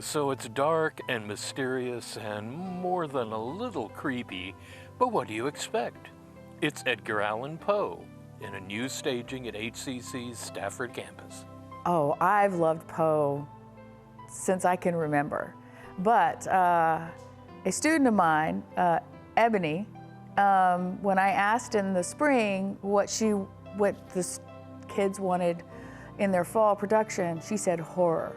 So it's dark and mysterious and more than a little creepy, but what do you expect? It's Edgar Allan Poe in a new staging at HCC's Stafford campus. Oh, I've loved Poe since I can remember. But a student of mine, Ebony, when I asked in the spring what the kids wanted in their fall production, she said horror.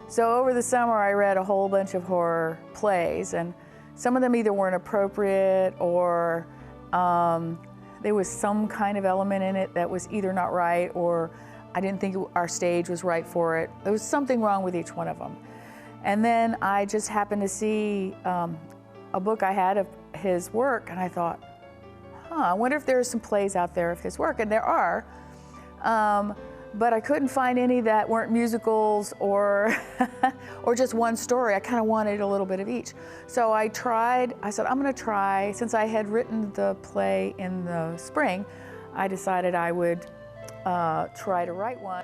So over the summer I read a whole bunch of horror plays, and some of them either weren't appropriate or there was some kind of element in it that was either not right, or I didn't think our stage was right for it. There was something wrong with each one of them. And then I just happened to see a book I had of his work, and I thought, I wonder if there's some plays out there of his work, and there are. But I couldn't find any that weren't musicals or or just one story. I kind of wanted a little bit of each. So I said, I'm gonna try, since I had written the play in the spring, I decided I would try to write one.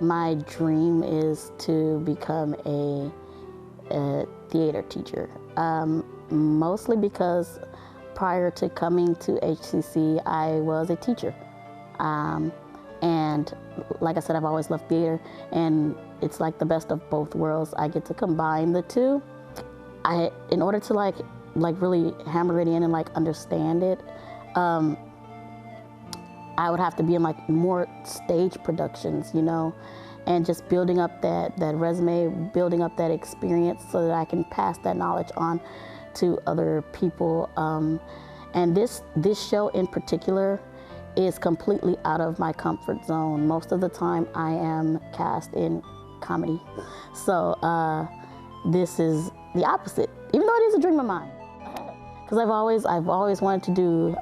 My dream is to become a theater teacher, mostly because prior to coming to HCC, I was a teacher. And like I said, I've always loved theater, and it's like the best of both worlds. I get to combine the two. In order to like really hammer it in and like understand it, I would have to be in like more stage productions, you know, and just building up that resume, building up that experience so that I can pass that knowledge on to other people. And this show in particular is completely out of my comfort zone. Most of the time I am cast in comedy. So this is the opposite, even though it is a dream of mine. Because I've always wanted to do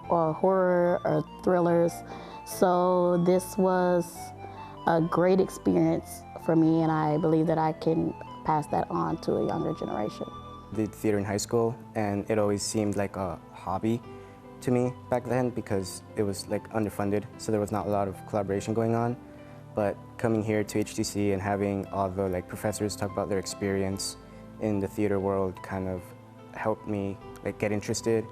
horror or thrillers. So this was a great experience for me, and I believe that I can pass that on to a younger generation. I did theater in high school, and it always seemed like a hobby to me back then because it was like underfunded, so there was not a lot of collaboration going on. But coming here to HCC and having all the like professors talk about their experience in the theater world kind of helped me like get interested.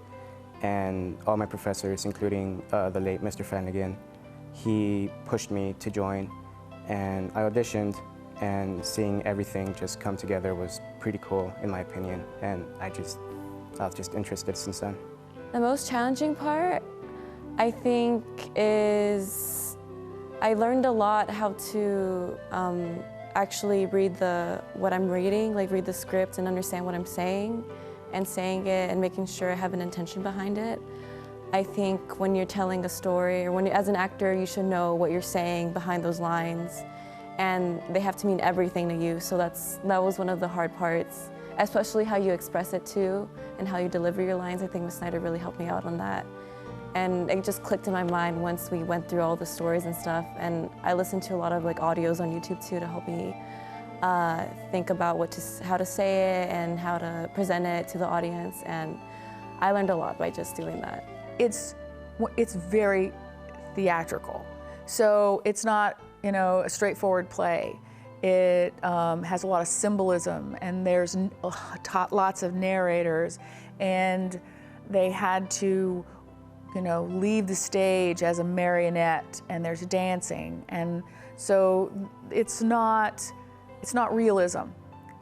And all my professors, including the late Mr. Flanagan, he pushed me to join, and I auditioned, and seeing everything just come together was pretty cool in my opinion, and I was just interested since then. The most challenging part, I think, is I learned a lot how to actually read what I'm reading, like read the script and understand what I'm saying and saying it and making sure I have an intention behind it. I think when you're telling a story, or as an actor, you should know what you're saying behind those lines, and they have to mean everything to you. So that was one of the hard parts, especially how you express it too, and how you deliver your lines. I think Ms. Snyder really helped me out on that. And it just clicked in my mind once we went through all the stories and stuff. And I listened to a lot of like audios on YouTube too to help me think about how to say it and how to present it to the audience. And I learned a lot by just doing that. It's very theatrical. So it's not, a straightforward play. It has a lot of symbolism, and there's lots of narrators, and they had to, leave the stage as a marionette, and there's dancing, and so it's not realism,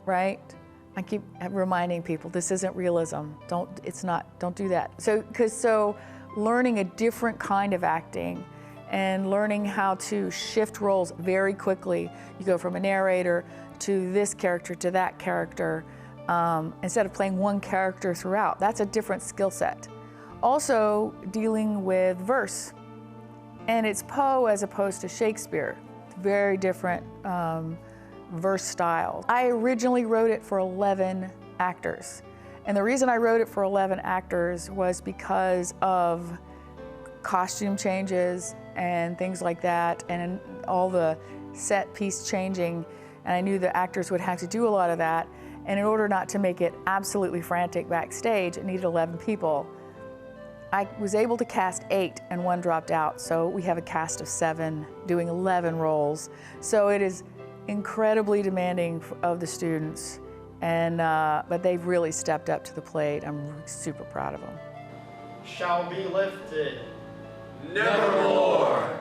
right? I keep reminding people this isn't realism. Don't do that. So learning a different kind of acting and learning how to shift roles very quickly. You go from a narrator to this character to that character, instead of playing one character throughout. That's a different skill set. Also dealing with verse. And it's Poe as opposed to Shakespeare. Very different verse style. I originally wrote it for 11 actors. And the reason I wrote it for 11 actors was because of costume changes and things like that, and all the set piece changing, and I knew the actors would have to do a lot of that, and in order not to make it absolutely frantic backstage, it needed 11 people. I was able to cast 8 and 1 dropped out, so we have a cast of 7 doing 11 roles. So it is incredibly demanding of the students, and but they've really stepped up to the plate. I'm super proud of them. Shall be lifted. Nevermore.